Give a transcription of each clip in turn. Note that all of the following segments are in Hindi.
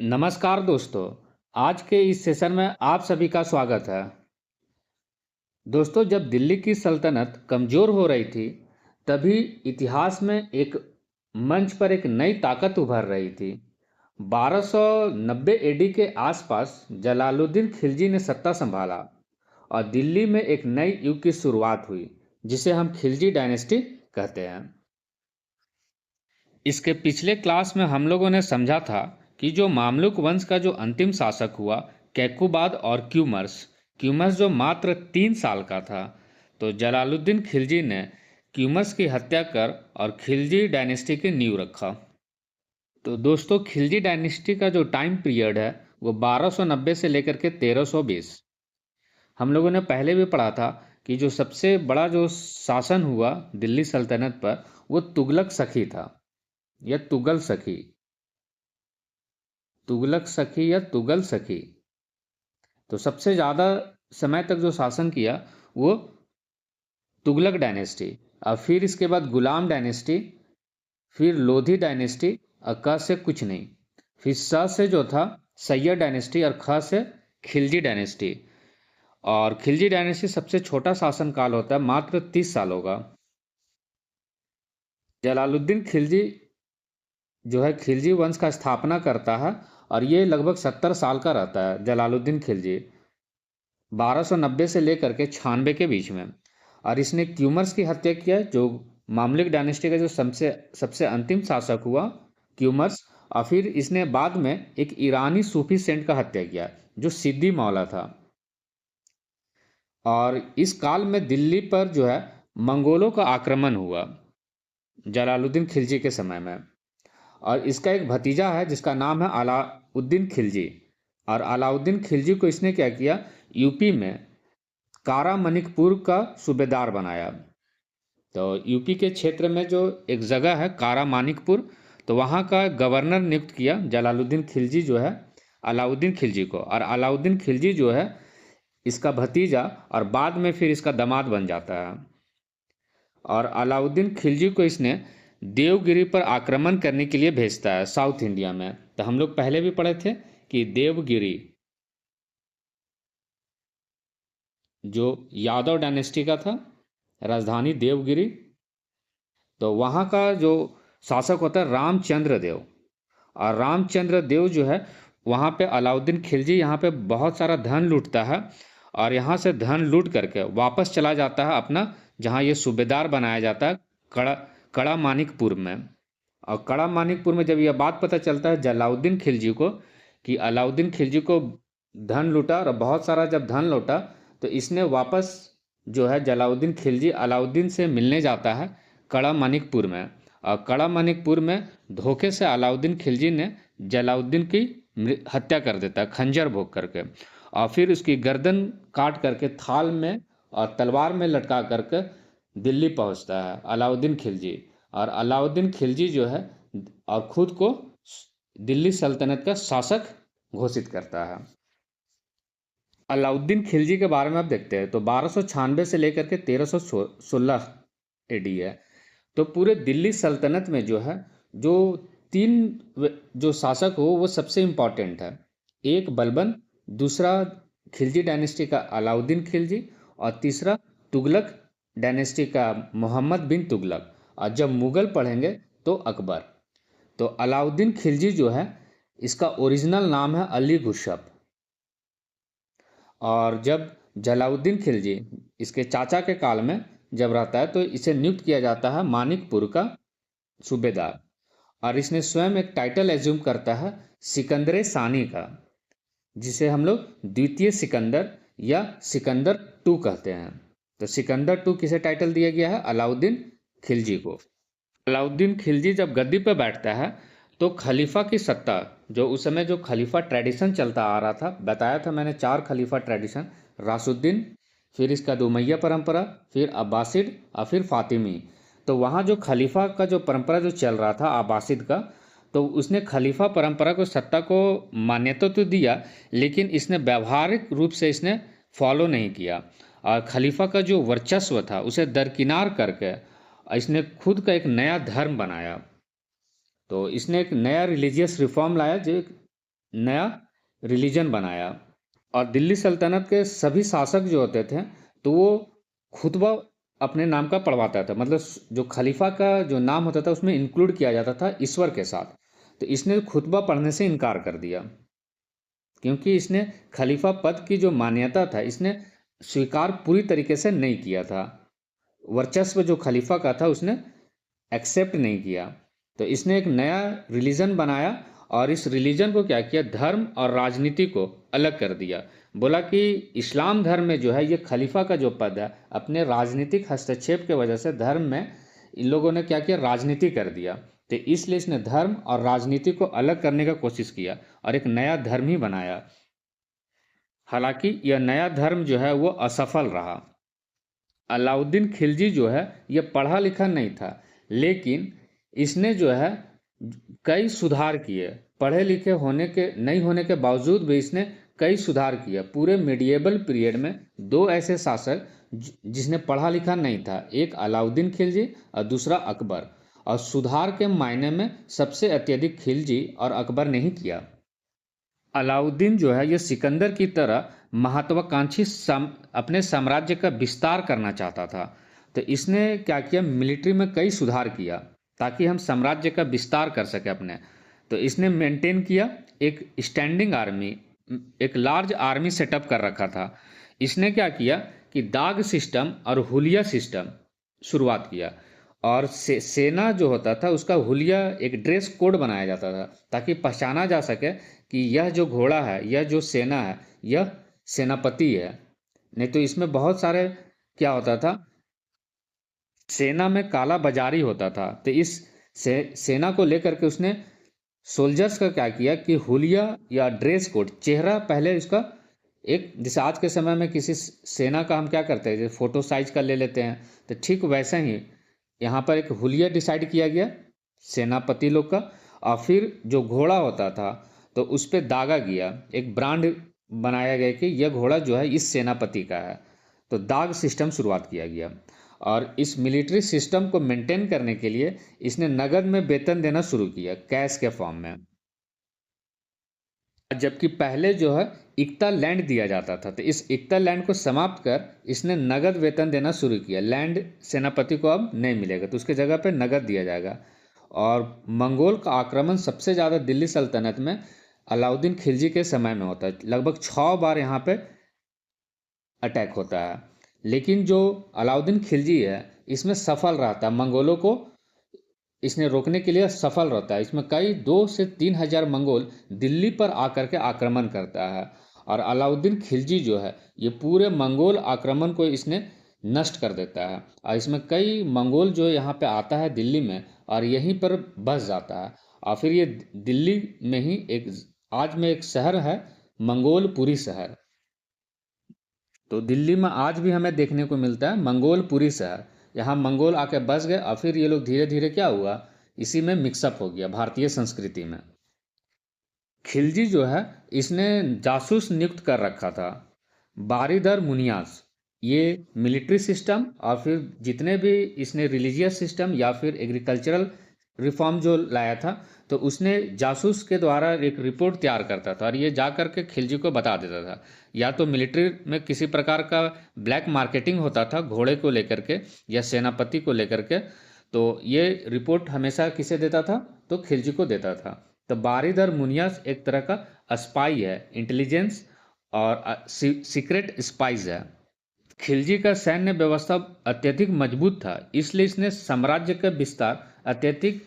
नमस्कार दोस्तों। आज के इस सेशन में आप सभी का स्वागत है। दोस्तों, जब दिल्ली की सल्तनत कमज़ोर हो रही थी, तभी इतिहास में एक मंच पर एक नई ताकत उभर रही थी। 1290 एडी के आसपास जलालुद्दीन खिलजी ने सत्ता संभाला और दिल्ली में एक नई युग की शुरुआत हुई, जिसे हम खिलजी डायनेस्टी कहते हैं। इसके पिछले क्लास में हम लोगों ने समझा था कि जो मामलुक वंश का जो अंतिम शासक हुआ, कैकुबाद और क्यूमर्स जो मात्र 3 साल का था, तो जलालुद्दीन खिलजी ने क्यूमर्स की हत्या कर और खिलजी डायनेस्टी की नींव रखा। तो दोस्तों, खिलजी डायनेस्टी का जो टाइम पीरियड है वो 1290 से लेकर के 1320। हम लोगों ने पहले भी पढ़ा था कि जो सबसे बड़ा जो शासन हुआ दिल्ली सल्तनत पर, वो तुगलक सखी था या तुगलक सखी या तुगल सखी। तो सबसे ज़्यादा समय तक जो शासन किया वो तुगलक डायनेस्टी, और फिर इसके बाद गुलाम डायनेस्टी, फिर लोधी डायनेस्टी, और क से कुछ नहीं, फिर स से जो था सैयद डायनेस्टी, और ख से खिलजी डायनेस्टी। और खिलजी डायनेस्टी सबसे छोटा शासन काल होता है, मात्र 30 सालों का। जलालुद्दीन खिलजी जो है खिलजी वंश का स्थापना करता है, और ये लगभग 70 साल का रहता है जलालुद्दीन खिलजी, 1290 से लेकर के 96 के बीच में। और इसने क्यूमर्स की हत्या किया, जो मामलुक डायनेस्टी का जो सबसे सबसे अंतिम शासक हुआ क्यूमर्स। और फिर इसने बाद में एक ईरानी सूफी सेंट का हत्या किया, जो सिद्दी मौला था। और इस काल में दिल्ली पर जो है मंगोलों का आक्रमण हुआ जलालुद्दीन खिलजी के समय में। और इसका एक भतीजा है जिसका नाम है अलाउद्दीन खिलजी। और अलाउद्दीन खिलजी को इसने क्या किया, यूपी में कारामणिकपुर का सूबेदार बनाया। तो यूपी के क्षेत्र में जो एक जगह है कारामानिकपुर, तो वहाँ का गवर्नर नियुक्त किया जलालुद्दीन खिलजी जो है अलाउद्दीन खिलजी को। और अलाउद्दीन खिलजी जो है इसका भतीजा, और बाद में फिर इसका दामाद बन जाता है। और अलाउद्दीन खिलजी को इसने देवगिरी पर आक्रमण करने के लिए भेजता है, साउथ इंडिया में। तो हम लोग पहले भी पढ़े थे कि देवगिरी जो यादव डायनेस्टी का था, राजधानी देवगिरी। तो वहाँ का जो शासक होता है रामचंद्र देव। और रामचंद्र देव जो है वहाँ पे अलाउद्दीन खिलजी यहाँ पे बहुत सारा धन लूटता है, और यहाँ से धन लूट करके वापस चला जाता है अपना, जहाँ ये सूबेदार बनाया जाता है कड़ा कड़ा मानिकपुर में। और कड़ा मानिकपुर में जब यह बात पता चलता है जलाउद्दीन खिलजी को कि अलाउद्दीन खिलजी को धन लूटा, और बहुत सारा जब धन लौटा, तो इसने वापस जो है जलाउद्दीन खिलजी अलाउद्दीन से मिलने जाता है कड़ा मानिकपुर में। और कड़ा मानिकपुर में धोखे से अलाउद्दीन खिलजी ने जलाउद्दीन की हत्या कर देता है खंजर भोग करके। और फिर उसकी गर्दन काट करके थाल में और तलवार में लटका करके दिल्ली पहुंचता है अलाउद्दीन खिलजी। और अलाउद्दीन खिलजी जो है और खुद को दिल्ली सल्तनत का शासक घोषित करता है। अलाउद्दीन खिलजी के बारे में आप देखते हैं तो 1296 से लेकर के 1316 एडी है। तो पूरे दिल्ली सल्तनत में जो है जो तीन जो शासक हो वो सबसे इम्पॉर्टेंट है। एक बलबन, दूसरा खिलजी डायनेस्टी का अलाउद्दीन खिलजी, और तीसरा तुगलक डायनेस्टी का मोहम्मद बिन तुगलक। और जब मुगल पढ़ेंगे तो अकबर। तो अलाउद्दीन खिलजी जो है इसका ओरिजिनल नाम है अली गुरशप। और जब जलाउद्दीन खिलजी इसके चाचा के काल में जब रहता है तो इसे नियुक्त किया जाता है मानिकपुर का सूबेदार। और इसने स्वयं एक टाइटल एज्यूम करता है सिकंदर सानी का, जिसे हम लोग द्वितीय सिकंदर या सिकंदर टू कहते हैं। तो सिकंदर टू किसे टाइटल दिया गया है, अलाउद्दीन खिलजी को। अलाउद्दीन खिलजी जब गद्दी पर बैठता है तो खलीफा की सत्ता, जो उस समय जो खलीफा ट्रेडिशन चलता आ रहा था, बताया था मैंने 4 खलीफा ट्रेडिशन, रासुद्दीन, फिर इसका दुमैया परंपरा, फिर अब्बासिड, और फिर फातिमी। तो वहाँ जो खलीफा का जो परंपरा जो चल रहा था अब्बासिद का, तो उसने खलीफा परंपरा को सत्ता को मान्यता तो दिया, लेकिन इसने व्यावहारिक रूप से इसने फॉलो नहीं किया। और खलीफा का जो वर्चस्व था उसे दरकिनार करके इसने खुद का एक नया धर्म बनाया। तो इसने एक नया रिलीजियस रिफॉर्म लाया, जो नया रिलीजन बनाया। और दिल्ली सल्तनत के सभी शासक जो होते थे तो वो खुतबा अपने नाम का पढ़वाता था, मतलब जो खलीफा का जो नाम होता था उसमें इंक्लूड किया जाता था ईश्वर के साथ। तो इसने खुतबा पढ़ने से इनकार कर दिया, क्योंकि इसने खलीफा पद की जो मान्यता था इसने स्वीकार पूरी तरीके से नहीं किया था। वर्चस्व जो खलीफा का था उसने एक्सेप्ट नहीं किया। तो इसने एक नया रिलीजन बनाया और इस रिलीजन को क्या किया, धर्म और राजनीति को अलग कर दिया। बोला कि इस्लाम धर्म में जो है ये खलीफा का जो पद है, अपने राजनीतिक हस्तक्षेप के वजह से धर्म में इन लोगों ने क्या किया, राजनीति कर दिया। तो इसलिए इसने धर्म और राजनीति को अलग करने का कोशिश किया और एक नया धर्म ही बनाया। हालांकि यह नया धर्म जो है वो असफल रहा। अलाउद्दीन खिलजी जो है ये पढ़ा लिखा नहीं था, लेकिन इसने जो है कई सुधार किए। पढ़े लिखे होने के नहीं होने के बावजूद भी इसने कई सुधार किए। पूरे मिडिएबल पीरियड में दो ऐसे शासक जिसने पढ़ा लिखा नहीं था, एक अलाउद्दीन खिलजी और दूसरा अकबर। और सुधार के मायने में सबसे अत्यधिक खिलजी और अकबर ने ही किया। अलाउद्दीन जो है ये सिकंदर की तरह महत्वाकांक्षी अपने साम्राज्य का विस्तार करना चाहता था। तो इसने क्या किया, मिलिट्री में कई सुधार किया ताकि हम साम्राज्य का विस्तार कर सके अपने। तो इसने मेंटेन किया एक स्टैंडिंग आर्मी, एक लार्ज आर्मी सेटअप कर रखा था। इसने क्या किया कि दाग सिस्टम और हुलिया सिस्टम शुरुआत किया। और सेना जो होता था उसका हुलिया एक ड्रेस कोड बनाया जाता था ताकि पहचाना जा सके कि यह जो घोड़ा है, यह जो सेना है, यह सेनापति है। नहीं तो इसमें बहुत सारे क्या होता था, सेना में काला बाजारी होता था। तो इस सेना को लेकर के उसने सोल्जर्स का क्या किया कि हुलिया या ड्रेस कोड, चेहरा पहले इसका एक, जैसे आज के समय में किसी सेना का हम क्या करते हैं, जैसे फोटो साइज का ले लेते हैं, तो ठीक वैसा ही यहाँ पर एक हुलिया डिसाइड किया गया सेनापति लोग का। और फिर जो घोड़ा होता था तो उस पर दागा गया, एक ब्रांड बनाया गया कि यह घोड़ा जो है इस सेनापति का है। तो दाग सिस्टम शुरुआत किया गया। और इस मिलिट्री सिस्टम को मेंटेन करने के लिए इसने नगद में वेतन देना शुरू किया, कैश के फॉर्म में। जबकि पहले जो है इक्ता लैंड दिया जाता था, तो इस इक्ता लैंड को समाप्त कर इसने नगद वेतन देना शुरू किया। लैंड सेनापति को अब नहीं मिलेगा, तो उसके जगह पे नगद दिया जाएगा। और मंगोल का आक्रमण सबसे ज़्यादा दिल्ली सल्तनत में अलाउद्दीन खिलजी के समय में होता है। लगभग 6 बार यहाँ पे अटैक होता है, लेकिन जो अलाउद्दीन खिलजी है इसमें सफल रहता है, मंगोलों को इसने रोकने के लिए सफल रहता है। इसमें कई 2 से 3 हजार मंगोल दिल्ली पर आकर के आक्रमण करता है। और अलाउद्दीन खिलजी जो है ये पूरे मंगोल आक्रमण को इसने नष्ट कर देता है। और इसमें कई मंगोल जो यहाँ पे आता है दिल्ली में और यहीं पर बस जाता है। और फिर ये दिल्ली में ही एक आज में एक शहर है, मंगोलपुरी शहर। तो दिल्ली में आज भी हमें देखने को मिलता है मंगोलपुरी शहर। यहाँ मंगोल आके बस गए और फिर ये लोग धीरे धीरे क्या हुआ, इसी में मिक्सअप हो गया भारतीय संस्कृति में। खिलजी जो है इसने जासूस नियुक्त कर रखा था, बारीदर मुनियास। ये मिलिट्री सिस्टम और फिर जितने भी इसने रिलीजियस सिस्टम या फिर एग्रीकल्चरल रिफॉर्म जो लाया था, तो उसने जासूस के द्वारा एक रिपोर्ट तैयार करता था और ये जा कर के खिलजी को बता देता था। या तो मिलिट्री में किसी प्रकार का ब्लैक मार्केटिंग होता था घोड़े को लेकर के या सेनापति को लेकर के, तो ये रिपोर्ट हमेशा किसे देता था, तो खिलजी को देता था। तो बारीदर मुनियास एक तरह का स्पाई है, इंटेलिजेंस और सीक्रेट स्पाइज है। खिलजी का सैन्य व्यवस्था अत्यधिक मजबूत था, इसलिए इसने साम्राज्य का विस्तार अत्यधिक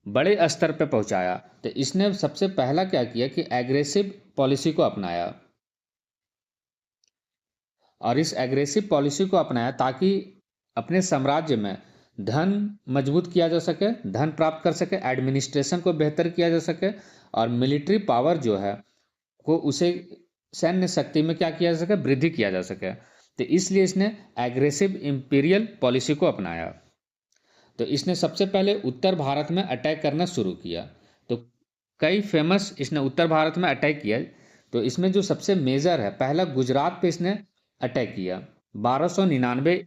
बड़े स्तर पर पहुंचाया। तो इसने सबसे पहला क्या किया कि एग्रेसिव पॉलिसी को अपनाया। और इस एग्रेसिव पॉलिसी को अपनाया ताकि अपने साम्राज्य में धन मजबूत किया जा सके, धन प्राप्त कर सके, एडमिनिस्ट्रेशन को बेहतर किया जा सके और मिलिट्री पावर जो है को उसे सैन्य शक्ति में क्या किया जा सके, वृद्धि किया जा सके। तो इसलिए इसने एग्रेसिव इंपीरियल पॉलिसी को अपनाया। तो इसने सबसे पहले उत्तर भारत में अटैक करना शुरू किया। तो कई फेमस इसने उत्तर भारत में अटैक किया। तो इसमें जो सबसे मेजर है, पहला गुजरात पे इसने अटैक किया 1299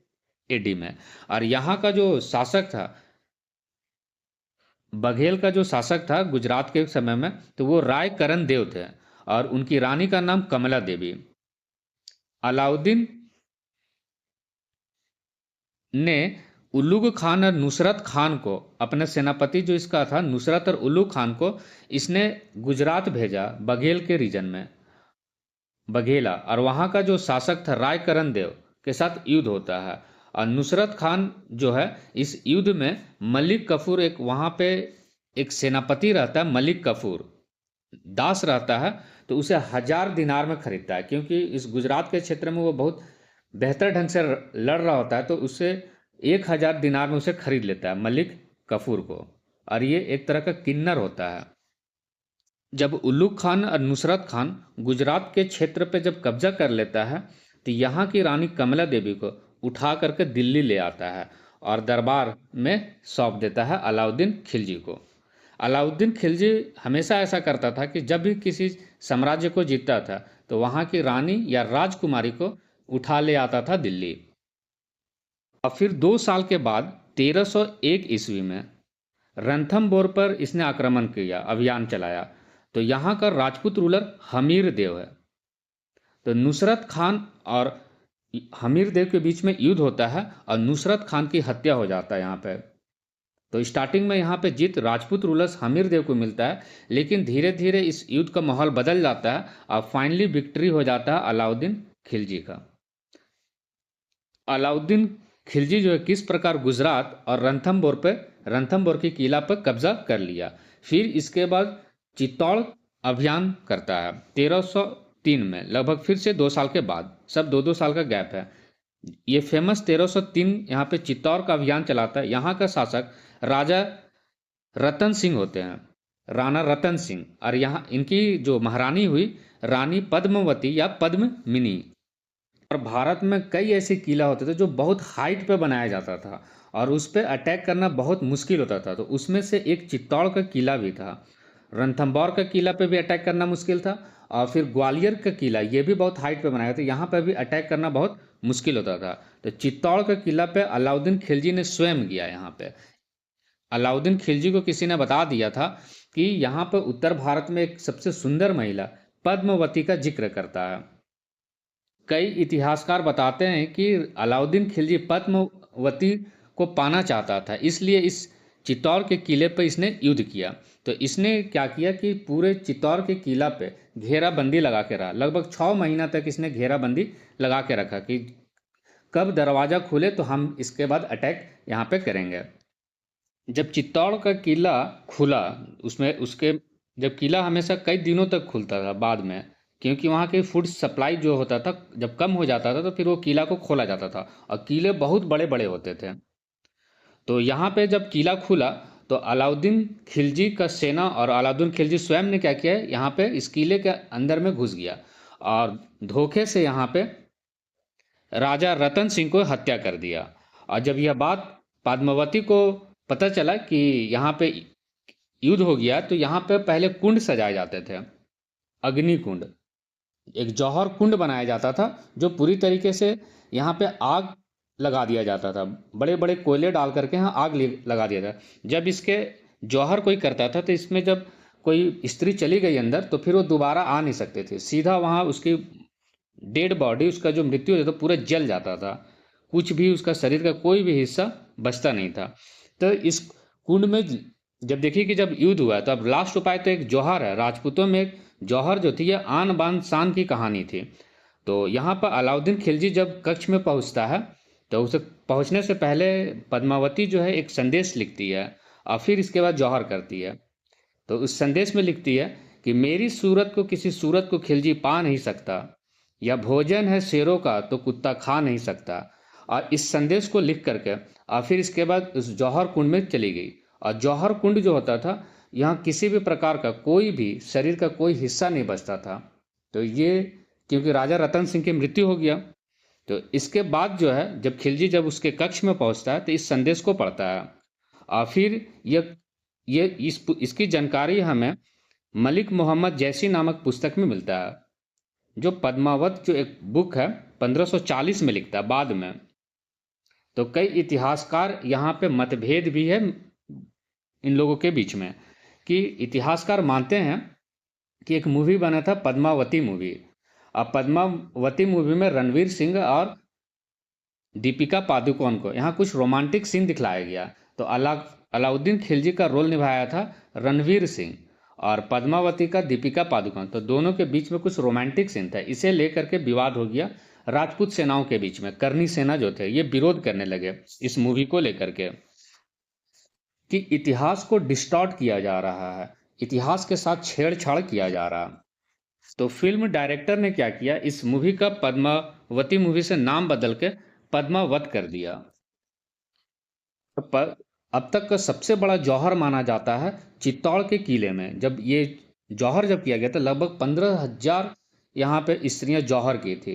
एडी में। और यहाँ का जो शासक था बघेल का जो शासक था गुजरात के समय में, तो वो राय करण देव थे और उनकी रानी का नाम कमला देवी। अलाउद्दीन ने उल्लुग खान और नुसरत खान को, अपने सेनापति जो इसका था नुसरत और उल्लुग खान को, इसने गुजरात भेजा बघेल के रीजन में, बघेला, और वहाँ का जो शासक था राय करण देव के साथ युद्ध होता है। और नुसरत खान जो है इस युद्ध में मलिक कफूर, एक वहाँ पे एक सेनापति रहता है मलिक कफूर दास रहता है, तो उसे 1000 दिनार में खरीदता है, क्योंकि इस गुजरात के क्षेत्र में वो बहुत बेहतर ढंग से लड़ रहा होता है, तो उससे 1000 दिनार में उसे खरीद लेता है मलिक कफूर को। और ये एक तरह का किन्नर होता है। जब उल्लुग खान और नुसरत खान गुजरात के क्षेत्र पे जब कब्जा कर लेता है, तो यहाँ की रानी कमला देवी को उठा करके दिल्ली ले आता है और दरबार में सौंप देता है अलाउद्दीन खिलजी को। अलाउद्दीन खिलजी हमेशा ऐसा करता था कि जब भी किसी साम्राज्य को जीतता था, तो वहाँ की रानी या राजकुमारी को उठा ले आता था दिल्ली। और फिर 2 साल के बाद 1301 ईस्वी में रणथंबोर पर इसने आक्रमण किया, अभियान चलाया। तो यहाँ का राजपूत रूलर हमीर देव है। तो नुसरत खान और हमीर देव के बीच में युद्ध होता है और नुसरत खान की हत्या हो जाता है यहाँ पे। तो स्टार्टिंग में यहाँ पे जीत राजपूत रूलर्स हमीर देव को मिलता है, लेकिन धीरे धीरे इस युद्ध का माहौल बदल जाता है और फाइनली विक्ट्री हो जाता है अलाउद्दीन खिलजी का। अलाउद्दीन खिलजी जो है किस प्रकार गुजरात और रणथंबोर की किला पर कब्जा कर लिया। फिर इसके बाद चित्तौड़ अभियान करता है 1303 में, लगभग फिर से 2 साल के बाद, सब 2-2 साल का गैप है। ये फेमस 1303 यहाँ पे चित्तौड़ का अभियान चलाता है। यहाँ का शासक राजा रतन सिंह होते हैं, राणा रतन सिंह, और यहाँ इनकी जो महारानी हुई रानी पद्मवती या पद्ममिनी। और भारत में कई ऐसे किला होते थे जो बहुत हाइट पे बनाया जाता था और उस पर अटैक करना बहुत मुश्किल होता था। तो उसमें से एक चित्तौड़ का किला भी था। रणथंबोर का किला पे भी अटैक करना मुश्किल था, और फिर ग्वालियर का किला ये भी बहुत हाइट पे बनाया था, यहाँ पर भी अटैक करना बहुत मुश्किल होता था। तो चित्तौड़ का किला पे अलाउद्दीन खिलजी ने स्वयं गया। यहाँ पे अलाउद्दीन खिलजी को किसी ने बता दिया था कि यहाँ पर उत्तर भारत में एक सबसे सुंदर महिला पद्मवती का जिक्र करता है। कई इतिहासकार बताते हैं कि अलाउद्दीन खिलजी पद्मावती को पाना चाहता था, इसलिए इस चित्तौड़ के किले पर इसने युद्ध किया। तो इसने क्या किया कि पूरे चित्तौड़ के किला पे घेराबंदी लगा के रहा। लगभग 6 महीना तक इसने घेराबंदी लगा के रखा कि कब दरवाज़ा खुले तो हम इसके बाद अटैक यहाँ पे करेंगे। जब चित्तौड़ का किला खुला, उसमें उसके जब किला हमेशा कई दिनों तक खुलता था बाद में, क्योंकि वहाँ की फूड सप्लाई जो होता था जब कम हो जाता था तो फिर वो किला को खोला जाता था, और किले बहुत बड़े बड़े होते थे। तो यहाँ पे जब किला खुला तो अलाउद्दीन खिलजी का सेना और अलाउद्दीन खिलजी स्वयं ने क्या किया, यहाँ पे इस किले के अंदर में घुस गया और धोखे से यहाँ पे राजा रतन सिंह को हत्या कर दिया। और जब यह बात पद्मावती को पता चला कि यहाँ पे युद्ध हो गया, तो यहाँ पे पहले कुंड सजाए जाते थे, अग्नि कुंड, एक जौहर कुंड बनाया जाता था जो पूरी तरीके से यहाँ पे आग लगा दिया जाता था, बड़े बड़े कोयले डाल करके यहाँ आग लगा दिया था। जब इसके जौहर कोई करता था तो इसमें जब कोई स्त्री चली गई अंदर तो फिर वो दोबारा आ नहीं सकते थे, सीधा वहाँ उसकी डेड बॉडी, उसका जो मृत्यु हो जाता पूरा जल जाता था, कुछ भी उसका शरीर का कोई भी हिस्सा बचता नहीं था। तो इस कुंड में जब देखिए कि जब युद्ध हुआ तो अब लास्ट उपाय तो एक जौहर है। राजपूतों में एक जौहर जो थी ये आन बान शान की कहानी थी। तो यहाँ पर अलाउद्दीन खिलजी जब कच्छ में पहुँचता है तो उसे पहुँचने से पहले पद्मावती जो है एक संदेश लिखती है और फिर इसके बाद जौहर करती है। तो उस संदेश में लिखती है कि मेरी सूरत को किसी सूरत को खिलजी पा नहीं सकता, या भोजन है शेरों का तो कुत्ता खा नहीं सकता। और इस संदेश को लिख करके और फिर इसके बाद उस जौहर कुंड में चली गई। और जौहर कुंड जो होता था यहाँ किसी भी प्रकार का कोई भी शरीर का कोई हिस्सा नहीं बचता था। तो ये क्योंकि राजा रतन सिंह की मृत्यु हो गया, तो इसके बाद जो है जब खिलजी जब उसके कक्ष में पहुंचता है तो इस संदेश को पढ़ता है और फिर इसकी जानकारी हमें मलिक मोहम्मद जैसी नामक पुस्तक में मिलता है, जो पद्मावत जो एक बुक है 1540 में लिखता है बाद में। तो कई इतिहासकार यहाँ पे मतभेद भी है इन लोगों के बीच में कि इतिहासकार मानते हैं कि एक मूवी बना था पद्मावती मूवी। अब पद्मावती मूवी में रणवीर सिंह और दीपिका पादुकोण को यहाँ कुछ रोमांटिक सीन दिखलाया गया। तो अलाउद्दीन खिलजी का रोल निभाया था रणवीर सिंह और पद्मावती का दीपिका पादुकोण। तो दोनों के बीच में कुछ रोमांटिक सीन था, इसे लेकर के विवाद हो गया राजपूत सेनाओं के बीच में। करनी सेना जो थे ये विरोध करने लगे इस मूवी को लेकर के कि इतिहास को डिस्टॉर्ट किया जा रहा है, इतिहास के साथ छेड़छाड़ किया जा रहा। तो फिल्म डायरेक्टर ने क्या किया, इस मूवी का पद्मावती मूवी से नाम बदल के पद्मावत कर दिया। पर अब तक का सबसे बड़ा जौहर माना जाता है चित्तौड़ के किले में। जब ये जौहर जब किया गया था लगभग 15,000 यहाँ पे स्त्रियां जौहर की थी।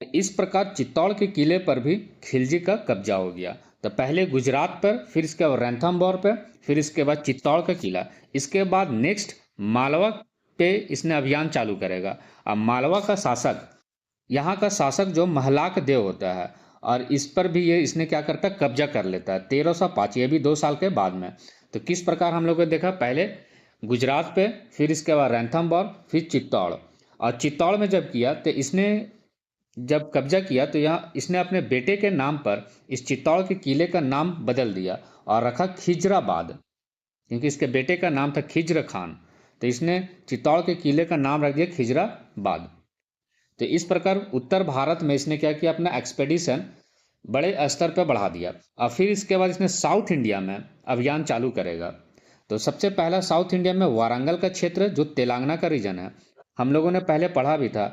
इस प्रकार चित्तौड़ के किले पर भी खिलजी का कब्जा हो गया। तो पहले गुजरात पर, फिर इसके बाद रणथंभौर पर, फिर इसके बाद चित्तौड़ का किला, इसके बाद नेक्स्ट मालवा पे इसने अभियान चालू करेगा। अब मालवा का शासक, यहाँ का शासक जो महलाक देव होता है, और इस पर भी ये इसने क्या करता है, कब्जा कर लेता है 1305, ये भी 2 साल के बाद में। तो किस प्रकार हम लोग ने देखा, पहले गुजरात पे, फिर इसके बाद रणथंभौर, फिर चित्तौड़। और चित्तौड़ में जब किया तो इसने जब कब्जा किया तो यहाँ इसने अपने बेटे के नाम पर इस चित्तौड़ के किले का नाम बदल दिया और रखा खिजराबाद, क्योंकि इसके बेटे का नाम था खिज्र खान। तो इसने चित्तौड़ के किले का नाम रख दिया खिजराबाद। तो इस प्रकार उत्तर भारत में इसने क्या किया, अपना एक्सपेडिशन बड़े स्तर पर बढ़ा दिया। और फिर इसके बाद इसने साउथ इंडिया में अभियान चालू करेगा। तो सबसे पहला साउथ इंडिया में वारंगल का क्षेत्र जो तेलंगाना का रीजन है, हम लोगों ने पहले पढ़ा भी था,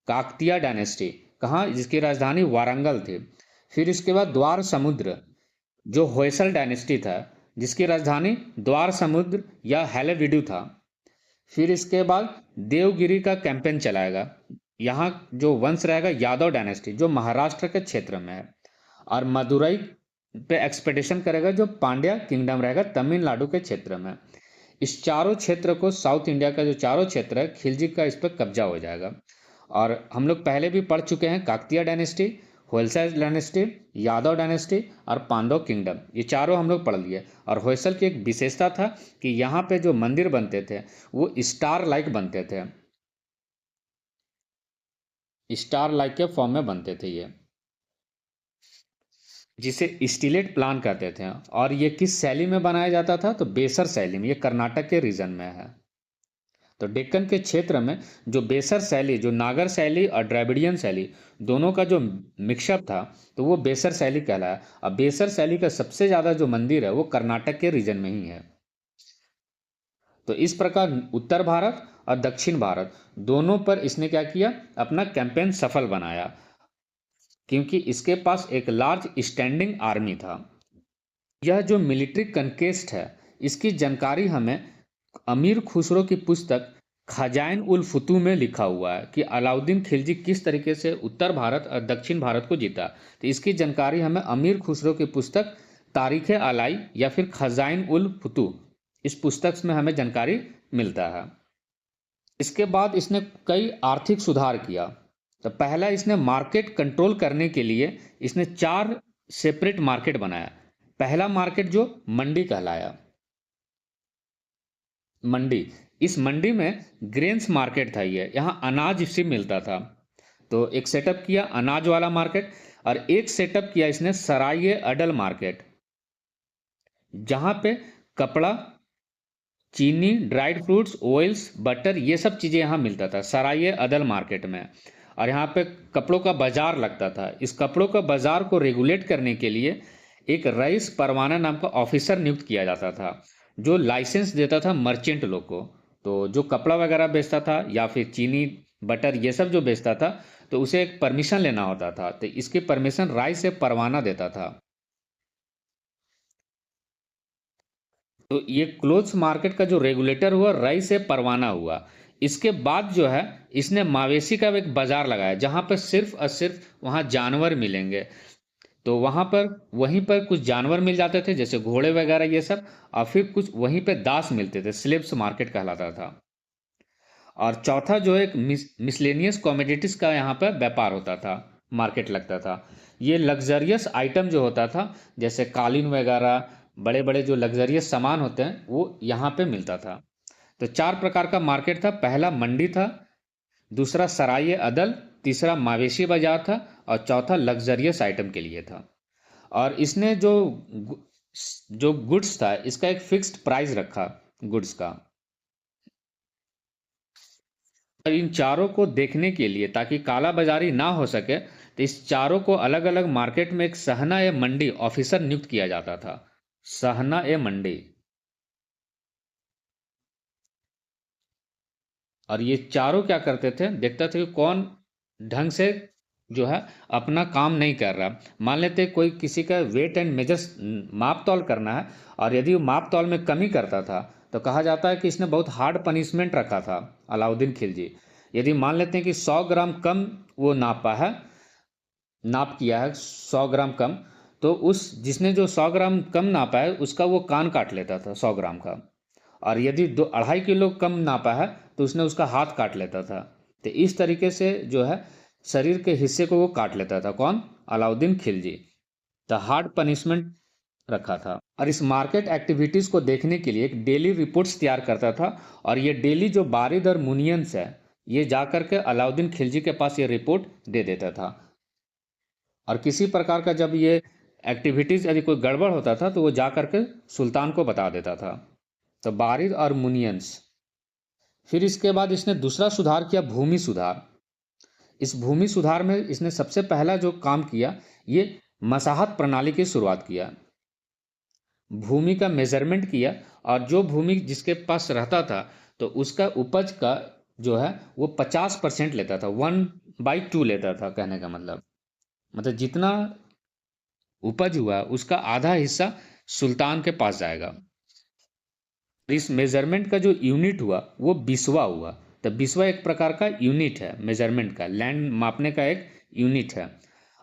काकतीय डायनेस्टी, कहाँ, जिसकी राजधानी वारंगल थी। फिर इसके बाद द्वार समुद्र जो होयसल डायनेस्टी था, जिसकी राजधानी द्वार समुद्र या हैलेविडु था। फिर इसके बाद देवगिरी का कैंपेन चलाएगा, यहाँ जो वंश रहेगा यादव डायनेस्टी जो महाराष्ट्र के क्षेत्र में है। और मदुरई पे एक्सपेडिशन करेगा जो पांड्या किंगडम रहेगा तमिलनाडु के क्षेत्र में। इस चारों क्षेत्र को, साउथ इंडिया का जो चारों क्षेत्र है, खिलजी का इस पर कब्जा हो जाएगा। और हम लोग पहले भी पढ़ चुके हैं, Kakatiya dynasty, Hoysala dynasty, Yadav dynasty और पांडव किंगडम, ये चारों हम लोग पढ़ लिए। और होयसल की एक विशेषता था कि यहाँ पे जो मंदिर बनते थे वो स्टार लाइक बनते थे, स्टार लाइक के फॉर्म में बनते थे ये, जिसे स्टिलेट प्लान कहते थे। और ये किस शैली में बनाया जाता था, तो बेसर शैली में। ये कर्नाटक के रीजन में है। तो डेक्कन के क्षेत्र में जो बेसर शैली, जो नागर शैली और द्रविड़ियन शैली दोनों का जो मिक्सअप था, तो वो बेसर शैली कहलाया। अब बेसर शैली का सबसे ज़्यादा जो मंदिर है वो कर्नाटक के रीजन में ही है। तो इस प्रकार उत्तर भारत और दक्षिण भारत दोनों पर इसने क्या किया, अपना कैंपेन सफल बनाया, क्योंकि इसके पास एक लार्ज स्टैंडिंग आर्मी था। यह जो मिलिट्री कन्केस्ट है, इसकी जानकारी हमें अमीर खुसरो की पुस्तक खजाइन उल फुतू में लिखा हुआ है कि अलाउद्दीन खिलजी किस तरीके से उत्तर भारत और दक्षिण भारत को जीता। तो इसकी जानकारी हमें अमीर खुसरो की पुस्तक तारीख अलाई या फिर खजाइन उल फुतू, इस पुस्तक में हमें जानकारी मिलता है। इसके बाद इसने कई आर्थिक सुधार किया। तो पहला, इसने मार्केट कंट्रोल करने के लिए इसने 4 सेपरेट मार्केट बनाया। पहला मार्केट जो मंडी कहलाया, मंडी, इस मंडी में ग्रेन्स मार्केट था, ये यहाँ अनाज इससे मिलता था। तो एक सेटअप किया अनाज वाला मार्केट, और एक सेटअप किया इसने सराय अडल मार्केट, जहाँ पे कपड़ा, चीनी, ड्राइड फ्रूट्स, ऑयल्स, बटर, ये सब चीज़ें यहाँ मिलता था सराय अदल मार्केट में। और यहाँ पे कपड़ों का बाजार लगता था। इस कपड़ों का बाजार को रेगुलेट करने के लिए एक रईस परवाना नाम का ऑफिसर नियुक्त किया जाता था, जो लाइसेंस देता था मर्चेंट लोग को। तो जो कपड़ा वगैरह बेचता था या फिर चीनी, बटर, ये सब जो बेचता था, तो उसे एक परमिशन लेना होता था। तो इसकी परमिशन राय से परवाना देता था। तो ये क्लोथ्स मार्केट का जो रेगुलेटर हुआ, राय से परवाना हुआ। इसके बाद जो है इसने मवेशी का एक बाजार लगाया, जहाँ पर सिर्फ और सिर्फ वहाँ जानवर मिलेंगे। तो वहाँ पर वहीं पर कुछ जानवर मिल जाते थे जैसे घोड़े वगैरह ये सब, और फिर कुछ वहीं पे दास मिलते थे, स्लेव्स मार्केट कहलाता था। और चौथा जो एक मिसलेनियस कॉमोडिटीज का यहाँ पर व्यापार होता था, मार्केट लगता था। ये लग्जरियस आइटम जो होता था, जैसे कालीन वगैरह, बड़े बड़े जो लग्जरियस सामान होते हैं वो यहाँ पे मिलता था। तो 4 प्रकार का मार्केट था। पहला मंडी था, दूसरा सराय अदल, तीसरा मवेशी बाजार था और चौथा लग्जरियस आइटम के लिए था। और इसने जो गुड्स था इसका एक फिक्स्ड प्राइस रखा गुड्स का। और इन चारों को देखने के लिए, ताकि काला बाजारी ना हो सके, तो इस चारों को अलग अलग मार्केट में एक सहना ए मंडी ऑफिसर नियुक्त किया जाता था। सहना ए मंडी। और ये चारों क्या करते थे, देखते थे कि कौन ढंग से जो है अपना काम नहीं कर रहा। मान लेते कोई किसी का वेट एंड मेजर्स माप तौल करना है, और यदि वो माप तौल में कमी करता था तो कहा जाता है कि इसने बहुत हार्ड पनिशमेंट रखा था अलाउद्दीन खिलजी। यदि मान लेते हैं कि 100 ग्राम कम वो नापा है, नाप किया है 100 ग्राम कम, तो उस जिसने जो 100 ग्राम कम नापा है उसका वो कान काट लेता था 100 ग्राम का। और यदि 2-2.5 किलो कम नापा है तो उसने उसका हाथ काट लेता था। तो इस तरीके से जो है शरीर के हिस्से को वो काट लेता था। कौन? Alauddin Khilji. The hard punishment रखा था। और इस मार्केट एक्टिविटीज़ को देखने के लिए एक डेली रिपोर्ट्स तैयार करता था। और ये डेली जो बारिद और मुनियंस है ये जा कर के अलाउद्दीन खिलजी के पास ये रिपोर्ट दे देता था। और किसी प्रकार का जब ये एक्टिविटीज़ यदि कोई गड़बड़ होता था तो वो जा कर के सुल्तान को बता देता था। तो बारिद और मुनियंस। फिर इसके बाद इसने दूसरा सुधार किया, भूमि सुधार। इस भूमि सुधार में इसने सबसे पहला जो काम किया, ये मसाहत प्रणाली की शुरुआत किया। भूमि का मेजरमेंट किया, और जो भूमि जिसके पास रहता था तो उसका उपज का जो है वो 50% लेता था, 1/2 लेता था। कहने का मतलब जितना उपज हुआ उसका आधा हिस्सा सुल्तान के पास जाएगा। इस मेजरमेंट का जो यूनिट हुआ वो बिस्वा हुआ। तो बिस्वा एक प्रकार का यूनिट है मेजरमेंट का, लैंड मापने का एक यूनिट है।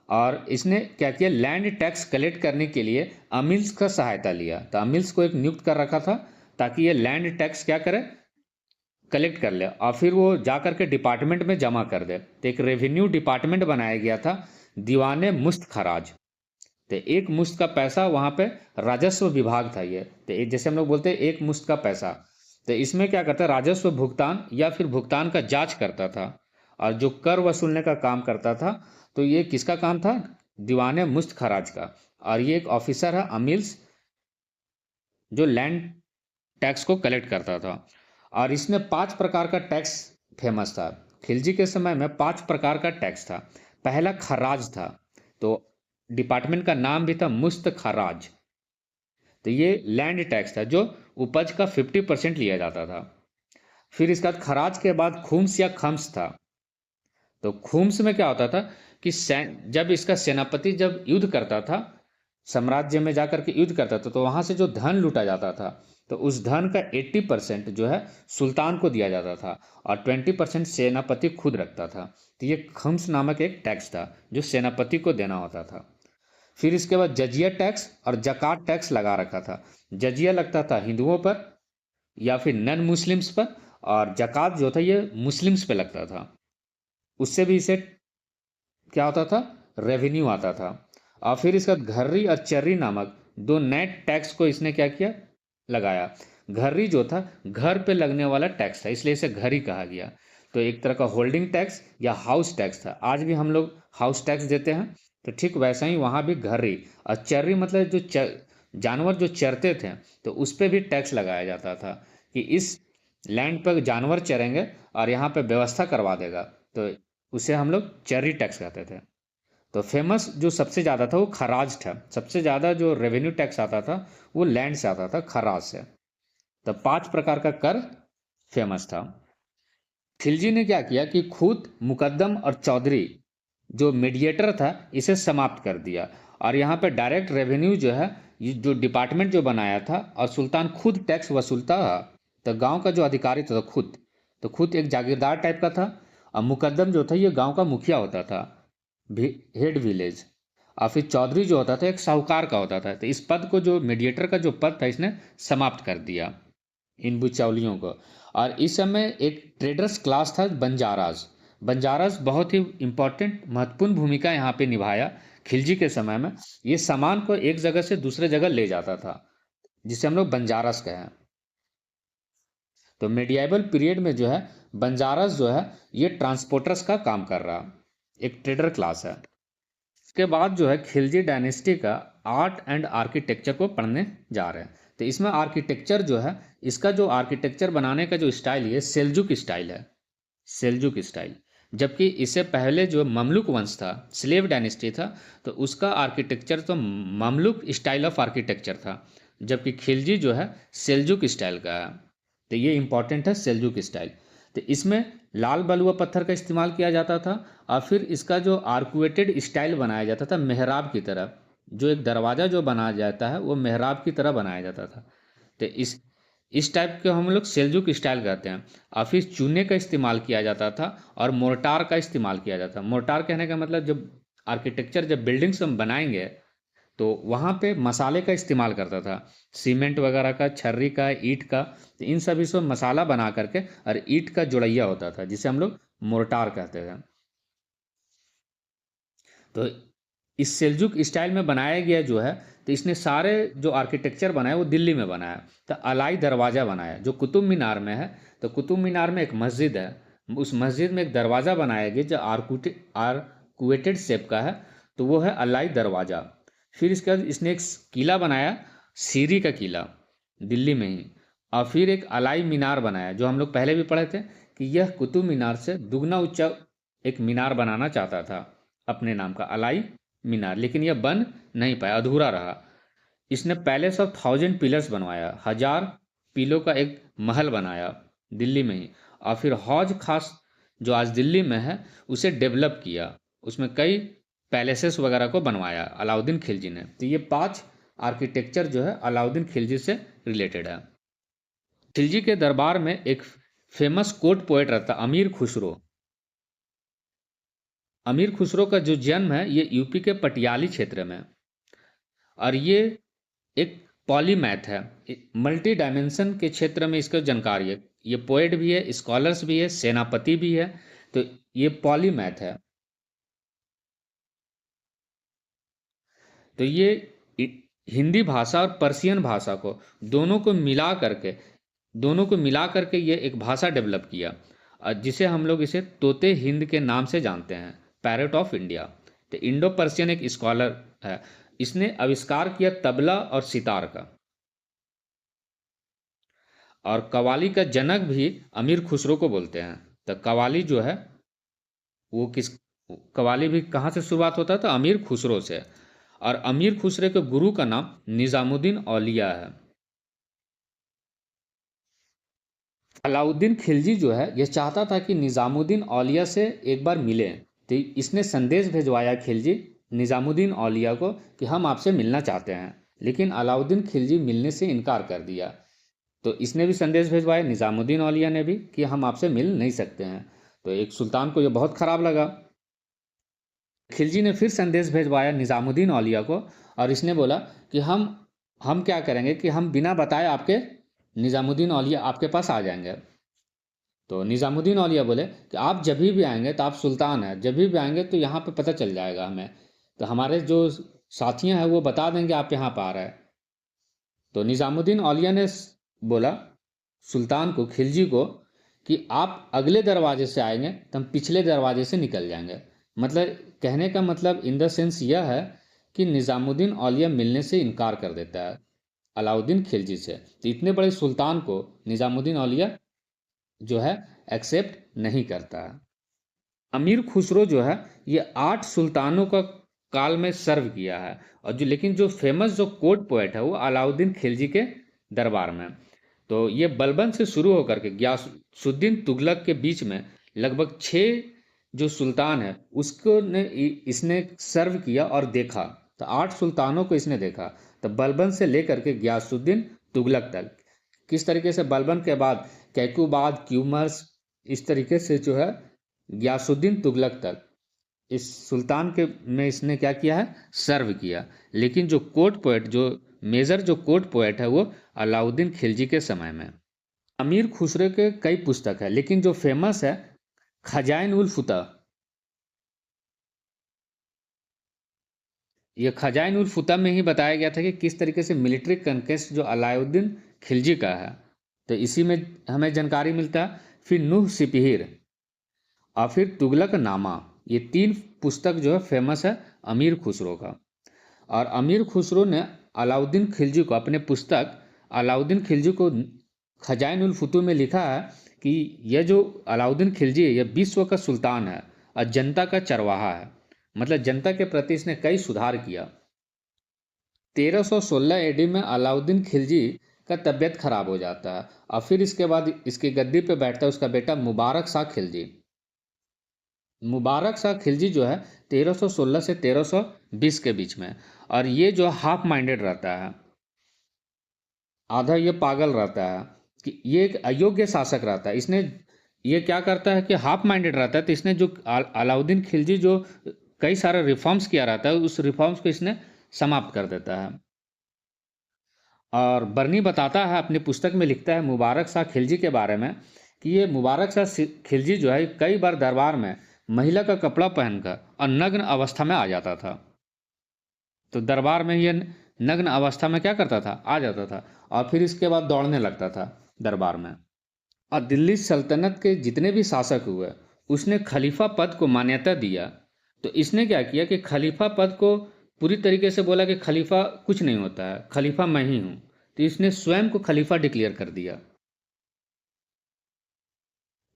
और इसने क्या किया, लैंड टैक्स कलेक्ट करने के लिए अमिल्स का सहायता लिया। तो अमिल्स को एक नियुक्त कर रखा था ताकि ये लैंड टैक्स क्या करे, कलेक्ट कर ले, और फिर वो जा करके डिपार्टमेंट में जमा कर दे। तो एक रेवेन्यू डिपार्टमेंट बनाया गया था, दीवाने मुश्त खराज। तो एक मुश्त का पैसा वहाँ पे राजस्व विभाग था ये। तो जैसे हम लोग बोलते हैं एक मुश्त का पैसा, तो इसमें क्या करता है, राजस्व भुगतान या फिर भुगतान का जांच करता था। और जो कर वसूलने का काम करता था, तो ये किसका काम था, दीवाने मुश्त खराज का। और ये एक ऑफिसर है अमील्स, जो लैंड टैक्स को कलेक्ट करता था। और इसमें 5 प्रकार का टैक्स फेमस था। खिलजी के समय में 5 प्रकार का टैक्स था। पहला खराज था, तो डिपार्टमेंट का नाम भी था मुश्त खराज। तो ये लैंड टैक्स था जो उपज का 50% लिया जाता था। फिर इसके बाद खराज के बाद खुम्स या खम्स था। तो खुम्स में क्या होता था कि जब इसका सेनापति जब युद्ध करता था, साम्राज्य में जाकर के युद्ध करता था, तो वहां से जो धन लूटा जाता था, तो उस धन का 80% जो है सुल्तान को दिया जाता था और 20% सेनापति खुद रखता था। तो ये खम्स नामक एक टैक्स था जो सेनापति को देना होता था। फिर इसके बाद जजिया टैक्स और जकात टैक्स लगा रखा था। जजिया लगता था हिंदुओं पर या फिर नन मुस्लिम्स पर, और जकात जो था ये मुस्लिम्स पे लगता था। उससे भी इसे क्या होता था, रेवेन्यू आता था। और फिर इसका घर्री और चर्री नामक 2 नए टैक्स को इसने क्या किया, लगाया। घर्री जो था घर पे लगने वाला टैक्स था, इसलिए इसे घरी कहा गया। तो एक तरह का होल्डिंग टैक्स या हाउस टैक्स था। आज भी हम लोग हाउस टैक्स देते हैं, तो ठीक वैसा ही वहाँ भी घर्री। और चर्री मतलब जो जानवर जो चरते थे, तो उस पर भी टैक्स लगाया जाता था कि इस लैंड पर जानवर चरेंगे और यहाँ पे व्यवस्था करवा देगा, तो उसे हम लोग चर्री टैक्स कहते थे। तो फेमस जो सबसे ज़्यादा था वो खराज था। सबसे ज़्यादा जो रेवेन्यू टैक्स आता था वो लैंड से आता था, खराज से। तो 5 प्रकार का कर फेमस था। खिलजी ने क्या किया कि खुद मुकद्दम और चौधरी जो मीडिएटर था इसे समाप्त कर दिया। और यहाँ पे डायरेक्ट रेवेन्यू जो है, ये जो डिपार्टमेंट जो बनाया था, और सुल्तान खुद टैक्स वसूलता था। तो गांव का जो अधिकारी था तो खुद एक जागीरदार टाइप का था। और मुकद्दम जो था ये गांव का मुखिया होता था, हेड विलेज। और फिर चौधरी जो होता था एक साहूकार का होता था। तो इस पद को, जो मीडिएटर का जो पद था, इसने समाप्त कर दिया इन बिचौलियों को। और इस समय एक ट्रेडर्स क्लास था, बंजाराज। बंजाराज बहुत ही इंपॉर्टेंट महत्वपूर्ण भूमिका यहाँ पे निभाया खिलजी के समय में। ये सामान को एक जगह से दूसरे जगह ले जाता था। जिसे हम लोग बंजारस कहें। तो मेडिएवल पीरियड में जो है बंजारस जो है ये ट्रांसपोर्टर्स का काम कर रहा, एक ट्रेडर क्लास है। इसके बाद जो है खिलजी डायनेस्टी का आर्ट एंड आर्किटेक्चर को पढ़ने जा रहे हैं। तो इसमें आर्किटेक्चर जो है, इसका जो आर्किटेक्चर बनाने का जो स्टाइल है सेल्जुक स्टाइल है, सेल्जुक स्टाइल। जबकि इससे पहले जो ममलुक वंश था, स्लेव डायनेस्टी था, तो उसका आर्किटेक्चर तो ममलुक स्टाइल ऑफ आर्किटेक्चर था, जबकि खिलजी जो है सेल्जुक स्टाइल का है। तो ये इंपॉर्टेंट है सेल्जुक स्टाइल। तो इसमें लाल बलुआ पत्थर का इस्तेमाल किया जाता था, और फिर इसका जो आर्कुएटेड स्टाइल बनाया जाता था मेहराब की तरह, जो एक दरवाज़ा जो बनाया जाता है वो मेहराब की तरह बनाया जाता था। तो इस टाइप के हम लोग सेल्जुक स्टाइल कहते हैं। और फिर चूने का इस्तेमाल किया जाता था और मोर्टार का इस्तेमाल किया जाता है। मोर्टार कहने का मतलब जब आर्किटेक्चर, जब बिल्डिंग्स हम बनाएंगे तो वहाँ पे मसाले का इस्तेमाल करता था, सीमेंट वगैरह का, छर्री का, ईंट का। तो इन सभी से मसाला बना करके, और ईंट का जुड़ैया होता था जिसे हम लोग मोर्टार कहते थे। तो इस सेल्जुक स्टाइल में बनाया गया जो है, तो इसने सारे जो आर्किटेक्चर बनाया वो दिल्ली में बनाया। तो अलाई दरवाज़ा बनाया जो कुतुब मीनार में है। तो कुतुब मीनार में एक मस्जिद है, उस मस्जिद में एक दरवाज़ा बनाया गया जो आर्कुएटेड शेप का है, तो वो है अलाई दरवाज़ा। फिर इसके बाद इसने एक किला बनाया, सीरी का किला, दिल्ली में ही। और फिर एक अलाई मीनार बनाया, जो हम लोग पहले भी पढ़े थे कि यह कुतुब मीनार से दुगना ऊंचा एक मीनार बनाना चाहता था अपने नाम का, अलाई मीनार, लेकिन यह बन नहीं पाया, अधूरा रहा। इसने पैलेस ऑफ 1000 पिलर्स बनवाया, 1000 पिलों का एक महल बनाया दिल्ली में ही। और फिर हौज खास जो आज दिल्ली में है उसे डेवलप किया, उसमें कई पैलेसेस वगैरह को बनवाया अलाउद्दीन खिलजी ने। तो ये 5 आर्किटेक्चर जो है अलाउद्दीन खिलजी से रिलेटेड है। खिलजी के दरबार में एक फेमस कोर्ट पोएट रहता अमीर खुसरो। अमीर खुसरो का जो जन्म है ये यूपी के पटियाली क्षेत्र में, और ये एक पॉलीमैथ है, मल्टी डायमेंशन के क्षेत्र में इसका जानकारी है। ये पोएट भी है, स्कॉलर्स भी है, सेनापति भी है। तो ये पॉलीमैथ है। तो ये हिंदी भाषा और पर्शियन भाषा को दोनों को मिला करके ये एक भाषा डेवलप किया, जिसे हम लोग इसे तोते हिंद के नाम से जानते हैं, पैरट ऑफ इंडिया। तो इंडो पर्शियन एक स्कॉलर है, इसने आविष्कार किया तबला और सितार का। और कवाली का जनक भी अमीर खुसरो को बोलते हैं। तो कवाली जो है वो कवाली भी कहाँ से शुरुआत होता था? अमीर खुसरो से। और अमीर खुसरो के गुरु का नाम निजामुद्दीन औलिया है। अलाउद्दीन खिलजी जो है यह चाहता था कि निजामुद्दीन औलिया से एक बार मिले। तो इसने संदेश भेजवाया खिलजी निजामुद्दीन औलिया को कि हम आपसे मिलना चाहते हैं, लेकिन अलाउद्दीन खिलजी मिलने से इनकार कर दिया। तो इसने भी संदेश भेजवाया, निजामुद्दीन औलिया ने भी, कि हम आपसे मिल नहीं सकते हैं। तो एक सुल्तान को यह बहुत खराब लगा। खिलजी ने फिर संदेश भेजवाया निजामुद्दीन औलिया को, और इसने बोला कि हम क्या करेंगे कि हम बिना बताए आपके निजामुद्दीन औलिया आपके पास आ जाएंगे। तो निजामुद्दीन औलिया बोले कि आप जब भी आएंगे, तो आप सुल्तान हैं, जब भी आएंगे तो यहाँ पे पता चल जाएगा हमें, तो हमारे जो साथियाँ हैं वो बता देंगे आप यहाँ पर आ रहे हैं। तो निजामुद्दीन औलिया ने बोला सुल्तान को, खिलजी को, कि आप अगले दरवाजे से आएंगे तो हम पिछले दरवाजे से निकल जाएंगे। मतलब कहने का मतलब इन द सेंस यह है कि निजामुद्दीन औलिया मिलने से इनकार कर देता है अलाउद्दीन खिलजी से। तो इतने बड़े सुल्तान को निजामुद्दीन औलिया जो है एक्सेप्ट नहीं करता है। अमीर खुसरो जो है ये 8 सुल्तानों का काल में सर्व किया है, और लेकिन जो फेमस जो कोर्ट पोएट है वो अलाउद्दीन खिलजी के दरबार में। तो ये बलबन से शुरू होकर के गियासुद्दीन तुगलक के बीच में लगभग 6 जो सुल्तान है उसको इसने सर्व किया और देखा। तो 8 सुल्तानों को इसने देखा। तो बलबन से लेकर के गियासुद्दीन तुगलक तक, किस तरीके से बलबन के बाद कैकुबाद, क्यूमर्स, इस तरीके से जो है गियासुद्दीन तुगलक तक इस सुल्तान के में इसने क्या किया है, सर्व किया। लेकिन जो कोर्ट पोएट, जो मेजर जो कोर्ट पोएट है वो अलाउद्दीन खिलजी के समय में। अमीर खुसरो के कई पुस्तक है, लेकिन जो फेमस है खजाइन उल फतह, ये खजाइन उल फुता में ही बताया गया था कि किस तरीके से मिलिट्री कन्क्वेस्ट जो अलाउद्दीन खिलजी का है, तो इसी में हमें जानकारी मिलता है। फिर नूह सिपहिर और फिर तुगलक नामा, ये 3 पुस्तक जो है फेमस है अमीर खुसरो का। और अमीर खुसरो ने अलाउद्दीन खिलजी को अपने पुस्तक अलाउद्दीन खिलजी को खजाइन उल फुतूह में लिखा है कि यह जो अलाउद्दीन खिलजी है यह विश्व का सुल्तान है और जनता का चरवाहा है, मतलब जनता के प्रति इसने कई सुधार किया। 1316 एडी में अलाउद्दीन खिलजी का तबीयत खराब हो जाता है और फिर इसके बाद इसकी गद्दी पे बैठता है उसका बेटा मुबारक शाह खिलजी। मुबारक शाह खिलजी जो है 1316 से 1320 के बीच में, और ये जो हाफ माइंडेड रहता है, आधा ये पागल रहता है कि ये एक अयोग्य शासक रहता है। इसने ये क्या करता है कि हाफ माइंडेड रहता है, तो इसने जो अलाउद्दीन खिलजी जो कई सारे रिफॉर्म्स किया रहता है उस रिफॉर्म्स को इसने समाप्त कर देता है। और बर्नी बताता है अपनी पुस्तक में, लिखता है मुबारक शाह खिलजी के बारे में कि ये मुबारक शाह खिलजी जो है कई बार दरबार में महिला का कपड़ा पहनकर और नग्न अवस्था में आ जाता था। तो दरबार में ये नग्न अवस्था में क्या करता था, आ जाता था और फिर इसके बाद दौड़ने लगता था दरबार में। और दिल्ली सल्तनत के जितने भी शासक हुए उसने खलीफा पद को मान्यता दिया। तो इसने क्या किया कि खलीफा पद को पूरी तरीके से बोला कि खलीफा कुछ नहीं होता है, खलीफा मैं ही हूं। तो इसने स्वयं को खलीफा डिक्लेयर कर दिया।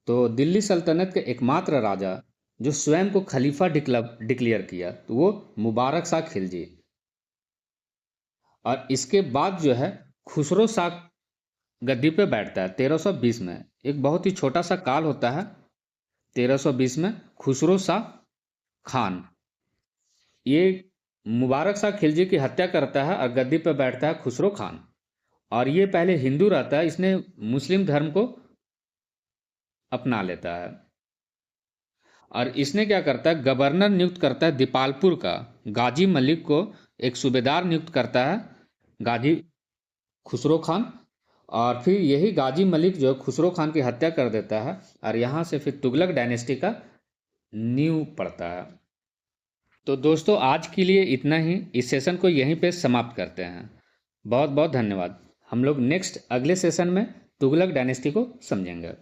तो दिल्ली सल्तनत के एकमात्र राजा जो स्वयं को खलीफा डिक्लेयर किया तो वो मुबारक शाह खिलजी। और इसके बाद जो है खुसरो शाह गद्दी पे बैठता है 1320 में। एक बहुत ही छोटा सा काल होता है 1320 में। खुसरो शाह खान ये मुबारक शाह खिलजी की हत्या करता है और गद्दी पे बैठता है खुसरो खान। और ये पहले हिंदू रहता है, इसने मुस्लिम धर्म को अपना लेता है। और इसने क्या करता है, गवर्नर नियुक्त करता है दीपालपुर का गाजी मलिक को, एक सूबेदार नियुक्त करता है गाजी खुसरो खान। और फिर यही गाजी मलिक जो खुसरो खान की हत्या कर देता है और यहाँ से फिर तुगलक डायनेस्टी का नींव पड़ता है। तो दोस्तों आज के लिए इतना ही, इस सेशन को यहीं पे समाप्त करते हैं। बहुत बहुत धन्यवाद। हम लोग नेक्स्ट अगले सेशन में तुगलक डायनेस्टी को समझेंगे।